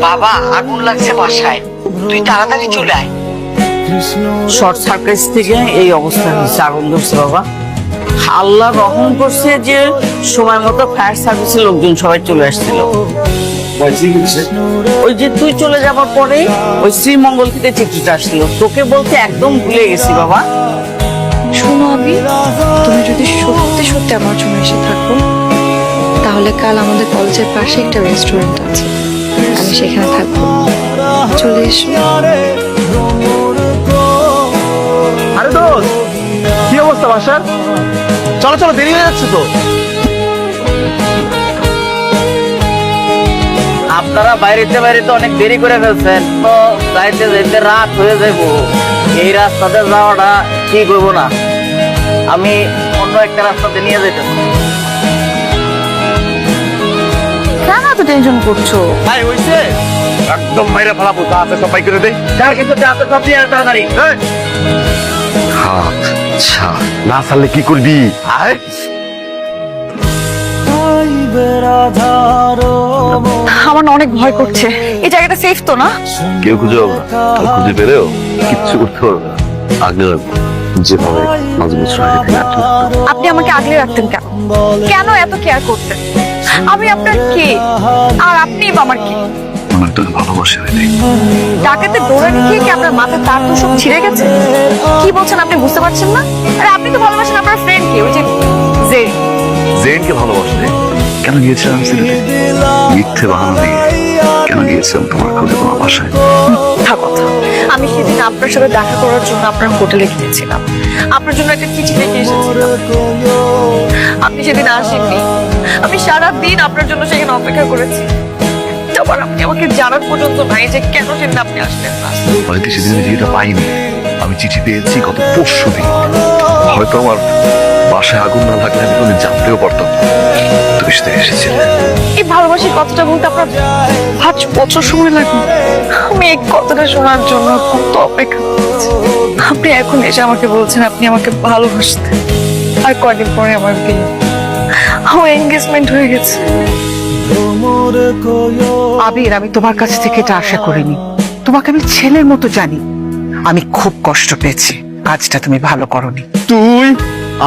বাবা আগুন লাগছে বাসায়, তুই তাড়াতাড়ি চলে আয়। শর্ট সার্কিট থেকে এই অবস্থা হয়েছে, আগুন ধরছে বাবা। আল্লাহ রহম করছে যে সময় মতো ফায়ার সার্ভিসের লোকজন সবাই চলে আসছিল। ওই যে তুই চলে যাবার পরে ওই শ্রীমঙ্গল থেকে চিঠিটা আসছিল, তোকে বলতে একদম ভুলে গেছি বাবা। শোনো আবি, তুমি যদি সত্যি সত্যি আমার জন্য এসে থাকো, তাহলে কাল আমাদের কলেজের পাশে একটা রেস্টুরেন্ট আছে, আমি সেখানে থাকবো, চলে এসো। আরে দোস্ত, কি অবস্থা বাসার? চলো চলো, দেরি হয়ে যাচ্ছে তো। আপনারা বাইরেতে অনেক দেরি করে ফেলছেন, তো যাইতে যাইতে রাত হয়ে যাইব। এই রাস্তাতে যাওয়াটা ঠিক হইব না, আমি অন্য একটা রাস্তাতে নিয়ে যেতে। কেন এত টেনশন করছো? ভাই হইছে, একদম মাইরা ফেলাবো, তা আছে সবাই করে দেই। কিন্তু সব দিয়ে তাড়াতাড়ি আচ্ছা, না ছাড়লে কি করবি? আয় আমার না অনেক ভয় করছে, এই জায়গাটা সেফ তো না? কেউ খুঁজে পাবো না, খুঁজে পেলেও কিচ্ছু করতে পারবে না। আগলে রাখবো যেভাবে আপনি আমাকে আগলে রাখতেন কেন? কেন এত কেয়ার করতেন? আমি আপনার কে, আর আপনি আমার কে? অনেক তোকে ভালোবাসে হয়নি। ডাকাতে দৌড়ানি খেয়ে কি আপনার মাথার তার তো সব ছিঁড়ে গেছে? কি বলছেন আপনি, বুঝতে পারছেন না? আরে আপনি তো ভালোবাসেন আপনার ফ্রেন্ড কে, ওই যে জেনকে ভালোবাসতে কেন গিয়েছিলাম সিলেটে? মিথ্যে বাহানা দিয়ে কেন গিয়েছিলাম তোমার খোঁজে, তোমার বাসায়? মিথ্যা কথা। আমি সেদিন আপনার সাথে দেখা করার জন্য আপনার হোটেলে গিয়েছিলাম, আপনার জন্য একটা চিঠি লিখে এসেছিলাম। আপনি সেদিন আসেননি, আমি সারাদিন আপনার জন্য সেখানে অপেক্ষা করেছি। আবার আপনি আমাকে জানার পর্যন্ত নাই যে কেন সেদিন আপনি আসলেন না। হয়তো সেদিন আমি চিঠিটা পাইনি, আমি চিঠি পেয়েছি গত পরশু দিন। হয়তো আমার বাসায় আগুন না লাগলে আমি কোনো জানতেও পারতাম তুমি সেদিন এসেছিলে। এই ভালোবাসার কথাটা বলতে আপনার 5 বছর সময় লাগবে। আমি এই কথাটা শোনার জন্য কত অপেক্ষা করছি। আপনি এখন এসে আমাকে বলছেন আপনি আমাকে ভালোবাসতেন, আর কয়দিন পরে আমার বিয়ে, আমার এনগেজমেন্ট হয়ে গেছে। আবির, আমি তোমার কাছ থেকে এটা আশা করিনি। তোমাকে আমি ছেলের মতো জানি, আমি খুব কষ্ট পেয়েছি, কাজটা তুমি ভালো করনি। তুই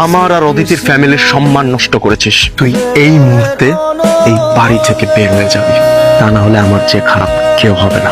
আমার আর অদিতির ফ্যামিলির সম্মান নষ্ট করেছিস। তুই এই মুহূর্তে এই বাড়ি থেকে বের হয়ে যাবি, তা না হলে আমার চেয়ে খারাপ কেউ হবে না।